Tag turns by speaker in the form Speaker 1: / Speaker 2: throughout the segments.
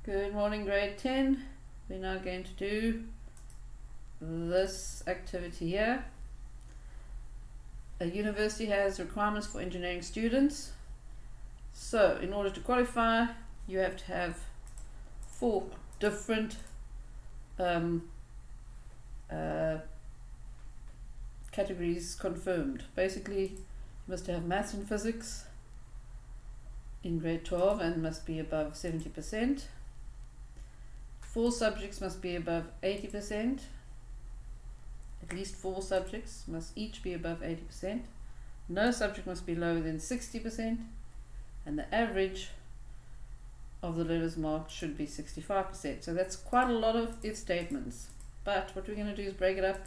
Speaker 1: Good morning, grade 10. We're now going to do this activity here. A university has requirements for engineering students. So in order to qualify, you have to have 4 different categories confirmed. Basically, you must have maths and physics in grade 12 and must be above 70%. 4 subjects must be above 80%. At least 4 subjects must each be above 80%. No subject must be lower than 60%. And the average of the letters marked should be 65%. So that's quite a lot of if statements. But what we're going to do is break it up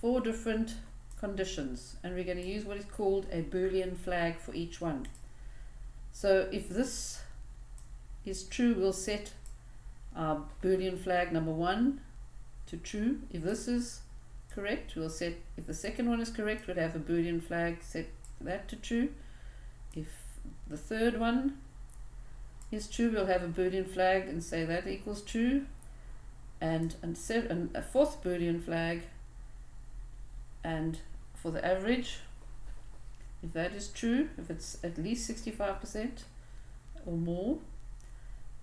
Speaker 1: 4 different conditions. And we're going to use what is called a Boolean flag for each one. So if this is true, we'll set our Boolean flag number 1 to true. If this is correct, we'll set, if the second one is correct, we'll have a Boolean flag, set that to true. If the third one is true, we'll have a Boolean flag and say that equals true. And a fourth Boolean flag, and for the average, if that is true, if it's at least 65% or more,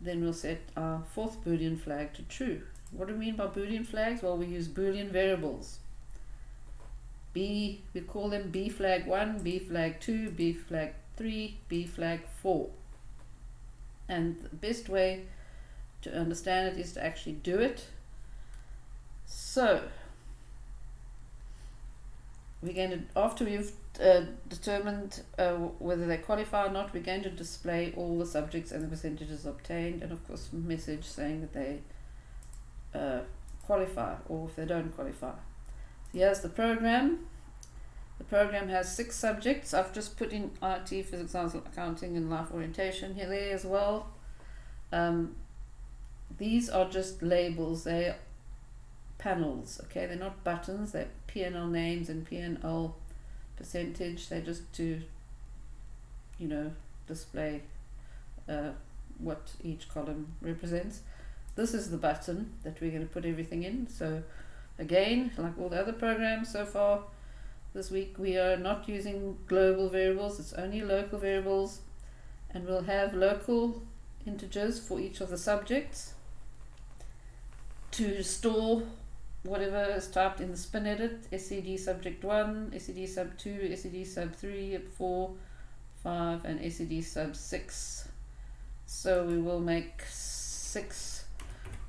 Speaker 1: then we'll set our fourth Boolean flag to true. What do we mean by Boolean flags? Well, we use Boolean variables. We call them B flag 1, B flag 2, B flag 3, B flag 4. And the best way to understand it is to actually do it. So we're going to, after we've determined whether they qualify or not, we're going to display all the subjects and the percentages obtained, and of course a message saying that they qualify or if they don't qualify. Here's the program. The program has 6 subjects. I've just put in IT, physics, science, accounting and life orientation here there as well. These are just labels. They're panels, okay? They're not buttons. They're P&L names and P&L percentage. They're just to, you know, display what each column represents. This is the button that we're going to put everything in. So again, like all the other programs so far this week, we are not using global variables. It's only local variables, and we'll have local integers for each of the subjects to store whatever is typed in the spin edit. SED subject 1, SED sub 2, SED sub 3, 4, 5 and SED sub 6. So we will make 6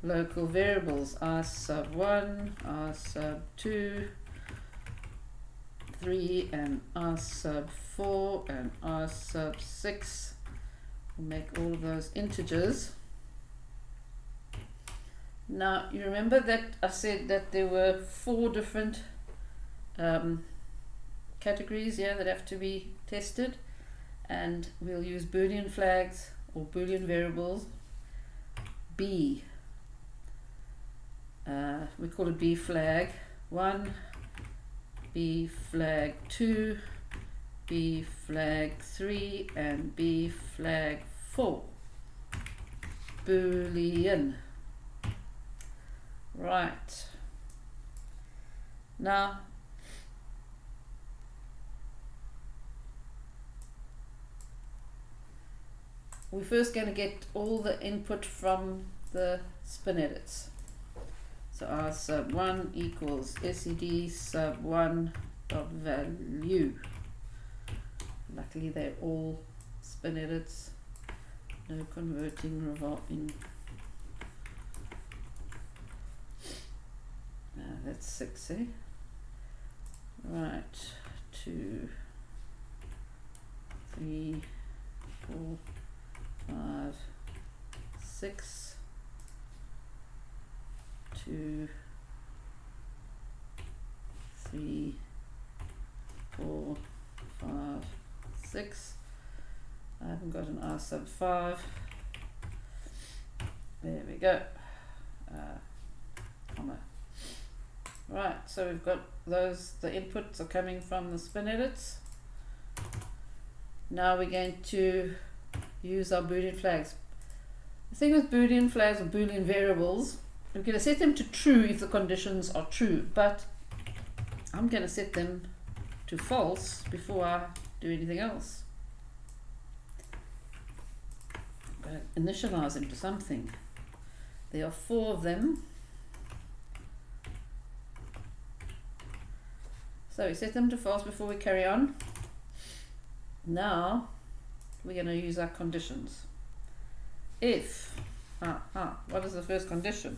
Speaker 1: local variables: R sub 1, R sub 2, 3 and R sub 4 and R sub 6. We'll make all of those integers. Now you remember that I said that there were 4 different categories here that have to be tested, and we'll use Boolean flags or Boolean variables. B, we call it B flag 1, B flag 2, B flag 3 and B flag 4. Boolean. Right. Now we're first going to get all the input from the spin edits. So R sub 1 equals SED sub 1 dot value. Luckily they're all spin edits, no converting, revolving. That's 6, eh? Right, 2, 3, 4, 5, 6, 2, 3, 4, 5, 6. I haven't got an R sub 5. There we go. Comma. Right, so we've got those, the inputs are coming from the spin edits. Now we're going to use our Boolean flags. The thing with Boolean flags or Boolean variables, we're going to set them to true if the conditions are true, but I'm going to set them to false before I do anything else. I'm going to initialize them to something. There are 4 of them. So we set them to false before we carry on. Now we're going to use our conditions. If, what is the first condition?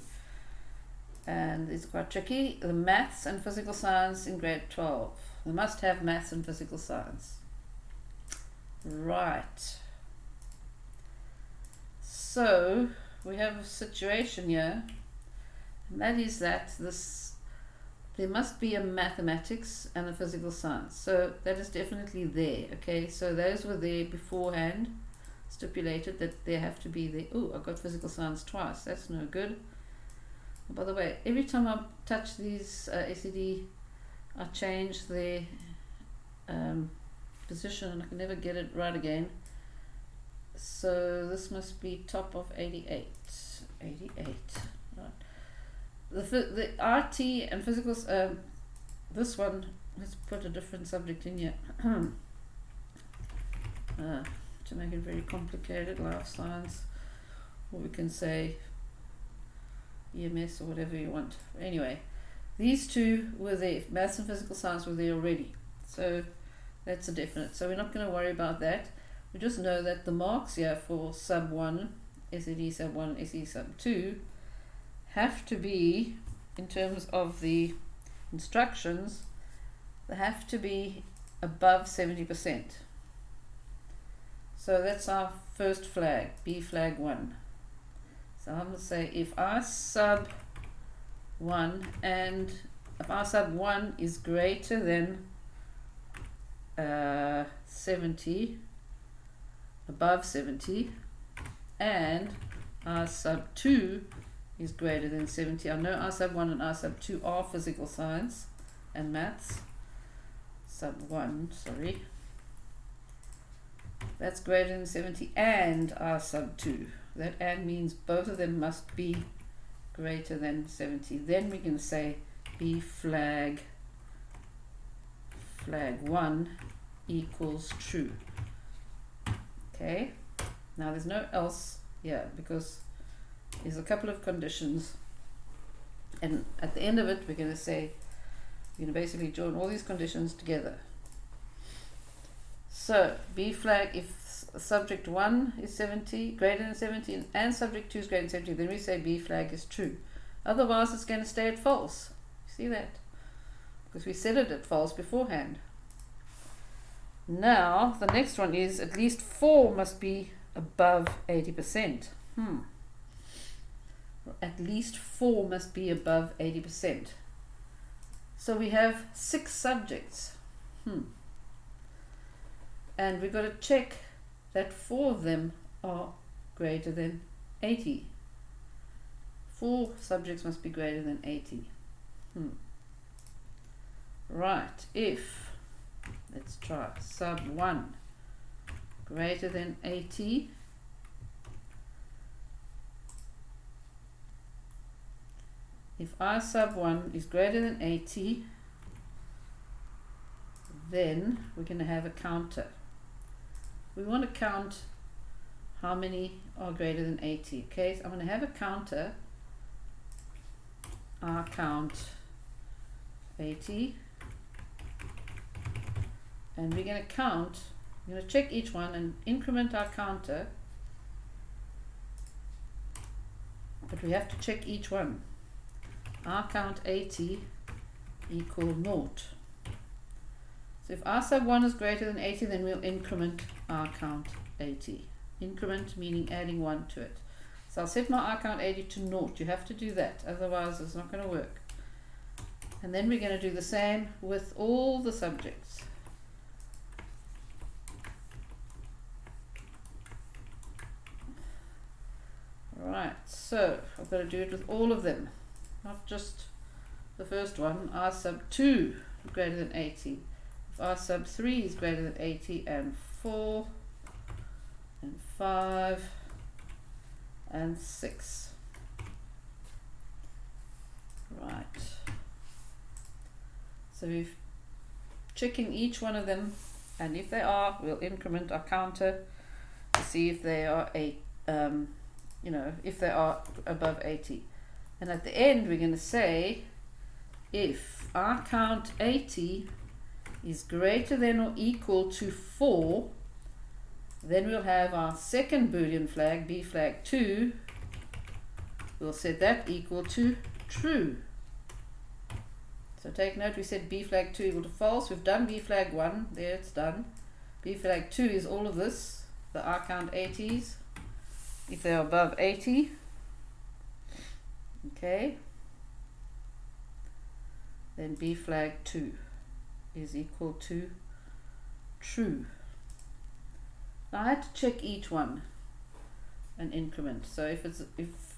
Speaker 1: And it's quite tricky. The maths and physical science in grade 12. They must have maths and physical science. Right. So we have a situation here, and that is that there must be a mathematics and a physical science. So that is definitely there. Okay, so those were there beforehand, stipulated that they have to be there. Oh, I got physical science twice. That's no good. Oh, by the way, every time I touch these SED, I change their position and I can never get it right again. So this must be top of 88. 88. Right. The RT and physical, this one, let's put a different subject in here to make it very complicated, life science, or we can say EMS or whatever you want. Anyway, these 2 were there, maths and physical science were there already, so that's a definite. So we're not going to worry about that. We just know that the marks here for sub 1, SED sub 1, SE sub 2 have to be, in terms of the instructions, they have to be above 70%. So that's our first flag, B flag 1. So I'm going to say if R sub 1 and if R sub 1 is greater than 70, above 70, and R sub 2 is greater than 70. I know R sub 1 and R sub 2 are physical science and maths. Sub 1, sorry. That's greater than 70 and R sub 2. That and means both of them must be greater than 70. Then we can say B flag 1 equals true. Okay, now there's no else here because there's a couple of conditions, and at the end of it we're going to say, we're going to basically join all these conditions together. So B flag, if subject 1 is 70, greater than 70, and subject 2 is greater than 70, then we say B flag is true. Otherwise it's going to stay at false. See that? Because we set it at false beforehand. Now the next one is at least 4 must be above 80%. At least 4 must be above 80%. So we have 6 subjects. And we've got to check that 4 of them are greater than 80. 4 subjects must be greater than 80. Right, if, let's try, sub 1 greater than 80, if R sub 1 is greater than 80, then we're going to have a counter. We want to count how many are greater than 80. Okay, so I'm going to have a counter, R count 80, and we're going to count, we're going to check each one and increment our counter, but we have to check each one. R count 80 equal 0. So if R sub 1 is greater than 80, then we'll increment R count 80. Increment meaning adding 1 to it. So I'll set my R count 80 to 0. You have to do that, otherwise it's not going to work. And then we're going to do the same with all the subjects. Right, so I've got to do it with all of them, not just the first one. R sub 2 greater than 80. If R sub 3 is greater than 80, and 4 and 5 and 6. Right. So we're checking each one of them, and if they are, we'll increment our counter to see if they are if they are above 80. And at the end, we're going to say if our count 80 is greater than or equal to 4, then we'll have our second Boolean flag, b flag 2. We'll set that equal to true. So take note, we said b flag 2 equal to false. We've done b flag 1, there it's done. B flag 2 is all of this, the R count 80s, if they're above 80. Okay. Then b flag 2 is equal to true. Now I had to check each one and increment. So if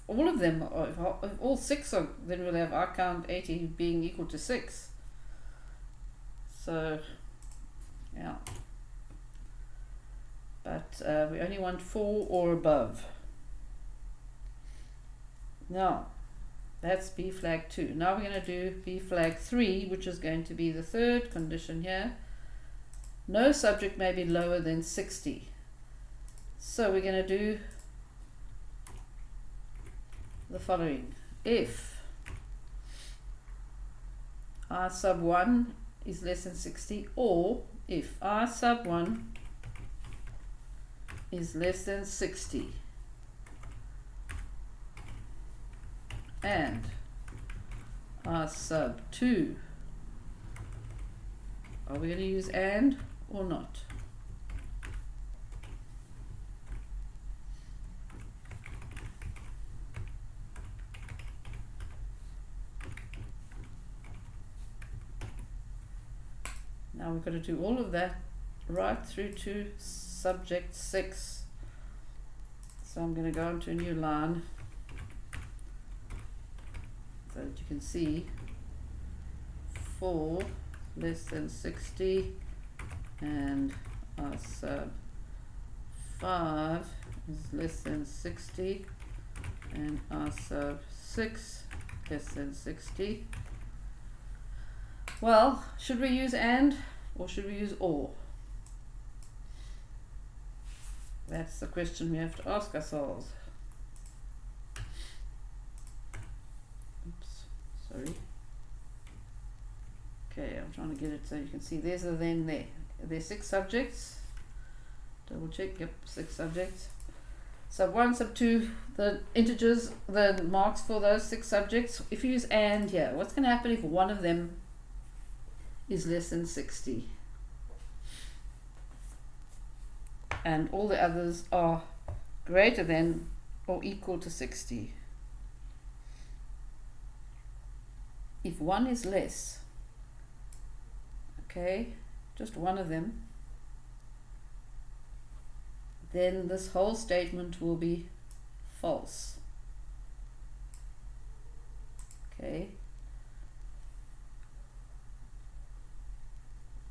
Speaker 1: all of them, or if all 6 are, then we'll have R count 80 being equal to 6. So yeah, but we only want 4 or above. Now that's b flag 2. Now we're going to do b flag 3, which is going to be the third condition here. No subject may be lower than 60. So we're going to do the following. If R sub 1 is less than 60, or if R sub 1 is less than 60, and R sub 2, are we going to use and or not? Now we've got to do all of that right through to subject 6. So I'm going to go onto a new line so that you can see 4 less than 60 and R sub 5 is less than 60 and R sub 6 less than 60. Well, should we use and or should we use or? That's the question we have to ask ourselves. Oops, sorry. Okay, I'm trying to get it so you can see there's a then there. There's 6 subjects. Double check, yep, 6 subjects. Sub 1, sub 2, the integers, the marks for those 6 subjects. If you use and here, what's going to happen if one of them is less than 60 and all the others are greater than or equal to 60? If one is less, okay, just one of them, then this whole statement will be false. Okay.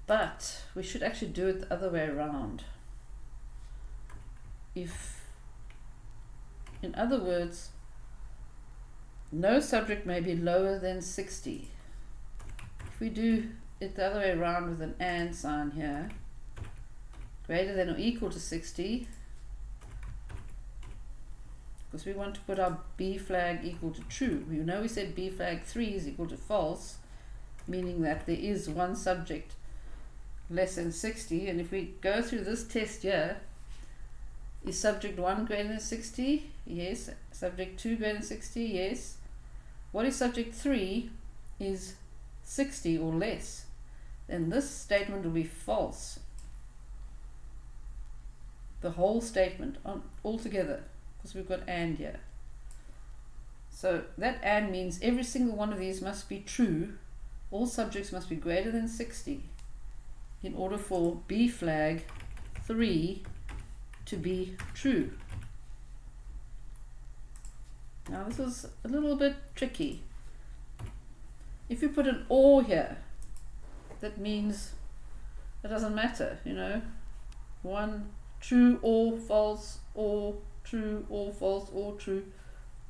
Speaker 1: But we should actually do it the other way around. If, in other words, no subject may be lower than 60. If we do it the other way around with an and sign here, greater than or equal to 60, because we want to put our b flag equal to true. We know we said b flag 3 is equal to false, meaning that there is one subject less than 60, and if we go through this test here, is subject 1 greater than 60? Yes. Subject 2 greater than 60? Yes. What if subject 3 is 60 or less? Then this statement will be false. The whole statement all together, because we've got and here. So that and means every single one of these must be true. All subjects must be greater than 60 in order for b flag 3 to be true. Now this is a little bit tricky. If you put an or here, that means it doesn't matter, you know, one true or false or true, or false, or true,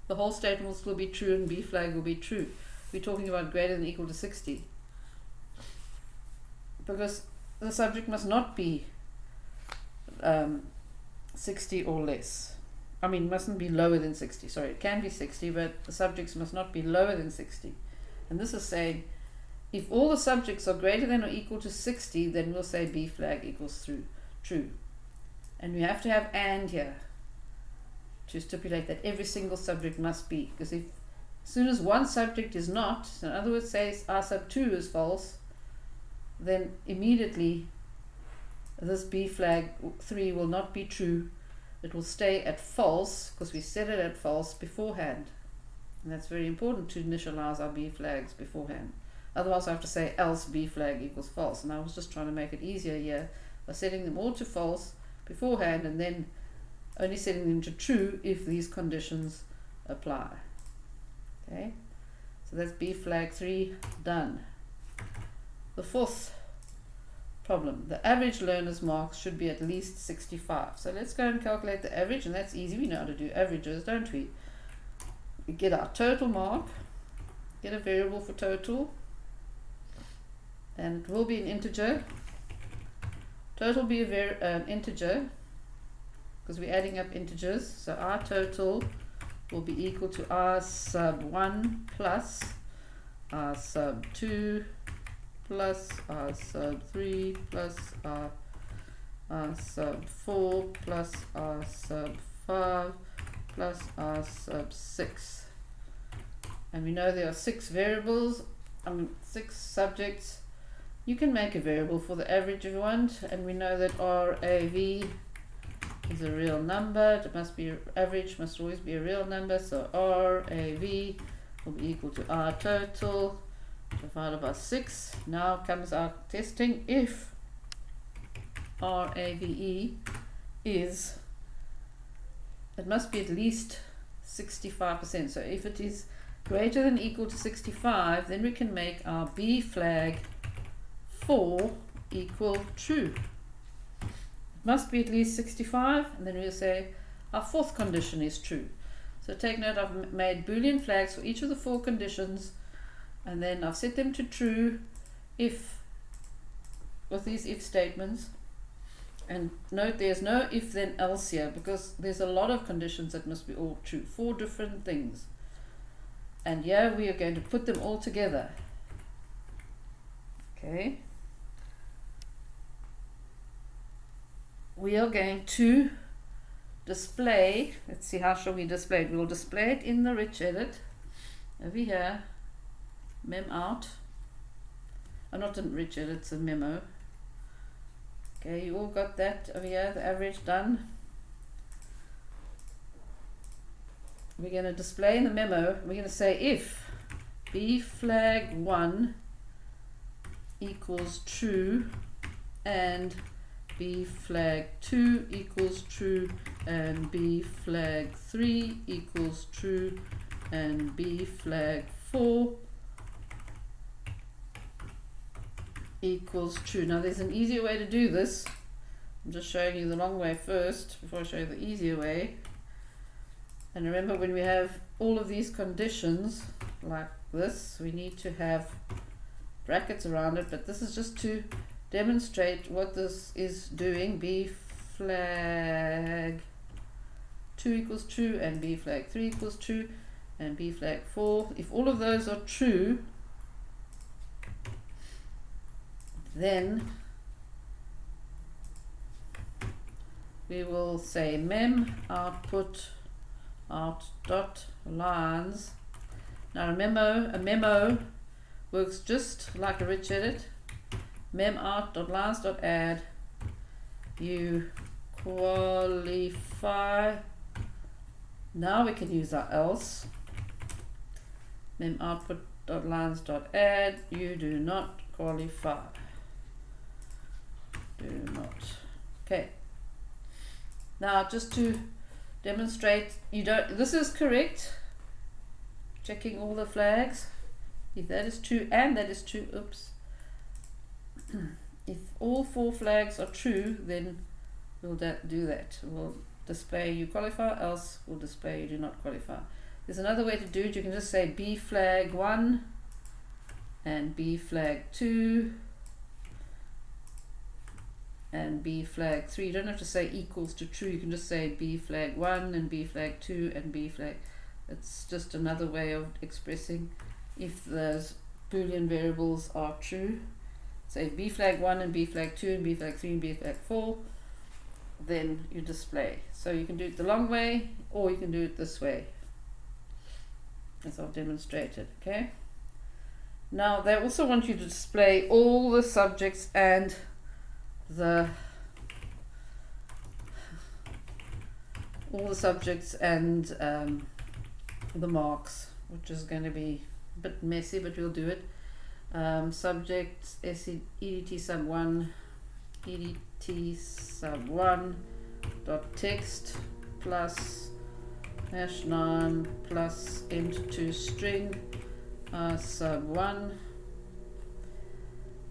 Speaker 1: the whole statement will still be true and B flag will be true. We're talking about greater than or equal to 60. Because the subject must not be 60 or less. I mean, mustn't be lower than 60. Sorry, it can be 60, but the subjects must not be lower than 60. And this is saying, if all the subjects are greater than or equal to 60, then we'll say B flag equals true. And we have to have and here to stipulate that every single subject must be. Because if as soon as one subject is not, so in other words, say R sub 2 is false, then immediately this B flag 3 will not be true. It will stay at false because we set it at false beforehand. And that's very important to initialize our B flags beforehand. Otherwise I have to say else B flag equals false. And I was just trying to make it easier here by setting them all to false beforehand and then only setting them to true if these conditions apply. Okay, so that's B flag 3 done. The fourth problem, the average learner's marks should be at least 65. So let's go and calculate the average, and that's easy. We know how to do averages, don't we? We get our total mark, get a variable for total, and it will be an integer. Total will be an integer because we're adding up integers. So our total will be equal to R sub 1 plus R sub 2 plus R sub 3 plus R sub 4 plus R sub 5 plus R sub 6. And we know there are 6 variables, 6 subjects. You can make a variable for the average if you want, and we know that RAV is a real number. It must be average, must always be a real number. So RAV will be equal to R total divided by 6. Now comes our testing. If RAVE is, it must be at least 65%. So if it is greater than or equal to 65, then we can make our B flag 4 equal true. Must be at least 65, and then we'll say our fourth condition is true. So take note, I've made Boolean flags for each of the 4 conditions, and then I've set them to true if with these if statements. And note there's no if then else here because there's a lot of conditions that must be all true, 4 different things. And here we are going to put them all together. Okay. We are going to display, let's see, how shall we display it? We will display it in the rich edit over here, mem out. Not in rich edit, it's a memo. Okay, you all got that over here, the average done. We're going to display in the memo, we're going to say if B flag 1 equals true and B flag 2 equals true and B flag 3 equals true and B flag 4 equals true. Now there's an easier way to do this. I'm just showing you the long way first before I show you the easier way. And remember, when we have all of these conditions like this, we need to have brackets around it, but this is just to demonstrate what this is doing. B flag 2 equals true and B flag 3 equals true and B flag 4. If all of those are true, then we will say mem output out dot lines. Now remember, a memo works just like a rich edit. Mem out dot lines dot add. You qualify. Now we can use our else. Mem output dot lines dot add. You do not qualify. Do not. Okay. Now just to demonstrate, you don't. This is correct. Checking all the flags. If that is true and that is true, oops. If all 4 flags are true, then we'll do that. We'll display you qualify, else will display you do not qualify. There's another way to do it. You can just say B flag 1 and B flag 2 and B flag 3. You don't have to say equals to true. You can just say B flag 1 and B flag 2 and B flag. It's just another way of expressing if those Boolean variables are true. Say B flag 1 and B flag 2 and B flag 3 and B flag 4, then you display. So you can do it the long way or you can do it this way, as I've demonstrated. Okay. Now they also want you to display all the subjects and the marks, which is going to be a bit messy, but we'll do it. Subjects edt sub 1 edt sub 1 dot text plus #9 plus int2 string sub 1.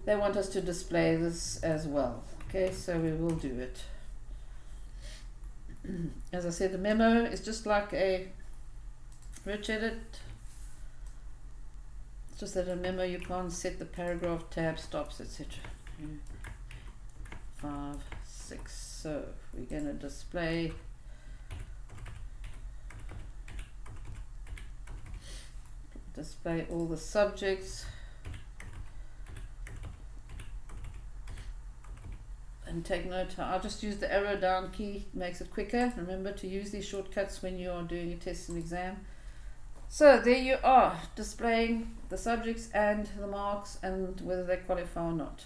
Speaker 1: They want us to display this as well. Okay, so we will do it. As I said, the memo is just like a rich edit. It's just that a memo you can't set the paragraph, tab, stops, etc. 5, 6. So we're going to display all the subjects and take note. I'll just use the arrow down key, makes it quicker. Remember to use these shortcuts when you are doing a test and exam. So there you are, displaying the subjects and the marks and whether they qualify or not.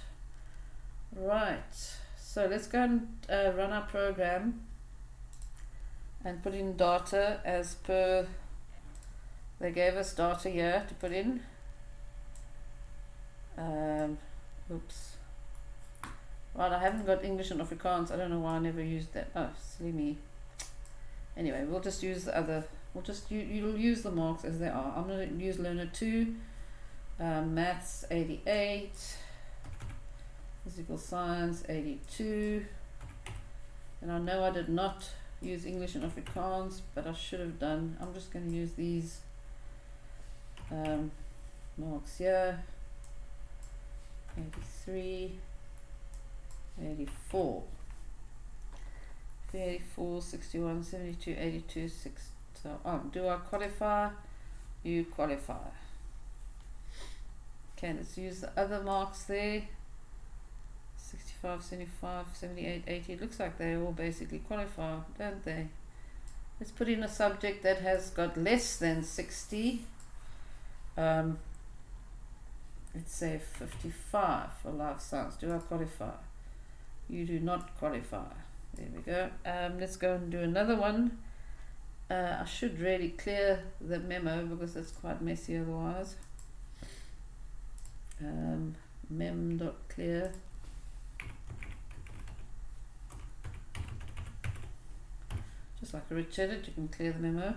Speaker 1: Right, so let's go and run our program and put in data as per. They gave us data here to put in. Oops. Right, I haven't got English and Afrikaans. I don't know why I never used that. Oh, silly me. Anyway, we'll just use the other. You'll use the marks as they are. I'm going to use learner 2, maths 88, physical science 82, and I know I did not use English and Afrikaans, but I should have done. I'm just going to use these marks here. 83, 84, 84, 61, 72, 82, 6. So on. Do I qualify? You qualify. Okay, let's use the other marks there. 65, 75, 78, 80. It looks like they all basically qualify, don't they? Let's put in a subject that has got less than 60. Let's say 55 for life science. Do I qualify? You do not qualify. There we go. Let's go and do another one. I should really clear the memo because it's quite messy otherwise. Mem.clear. Just like a rich edit, you can clear the memo.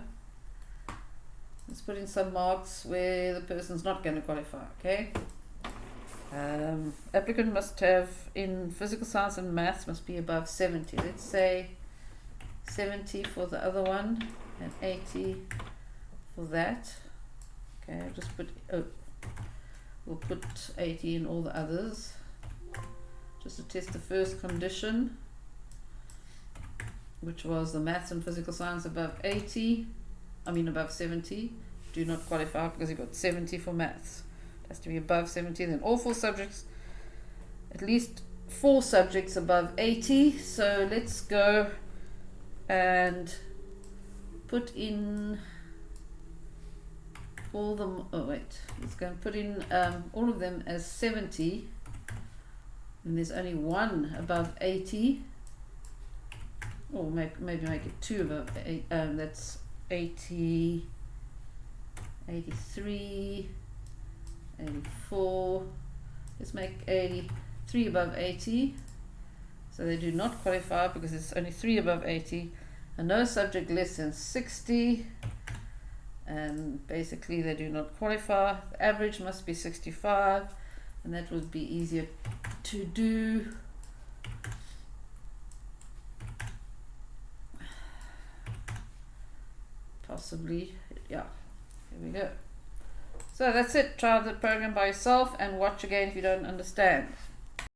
Speaker 1: Let's put in some marks where the person's not going to qualify. Okay. Applicant must have in physical science and maths must be above 70. Let's say 70 for the other one and 80 for that. Okay, I'll just put we'll put 80 in all the others just to test the first condition, which was the maths and physical science above 70. Do not qualify because you've got 70 for maths. It has to be above 70. Then all 4 subjects, at least 4 subjects above 80. So let's go and put in all them. Oh wait, let's go and put in all of them as 70, and there's only 1 above 80, or maybe make it 2 above 80. That's 80, 83, 84. Let's make 83 above 80. So they do not qualify because it's only 3 above 80, and no subject less than 60, and basically they do not qualify. The average must be 65, and that would be easier to do. possibly, yeah, here we go. So that's it. Try the program by yourself and watch again if you don't understand.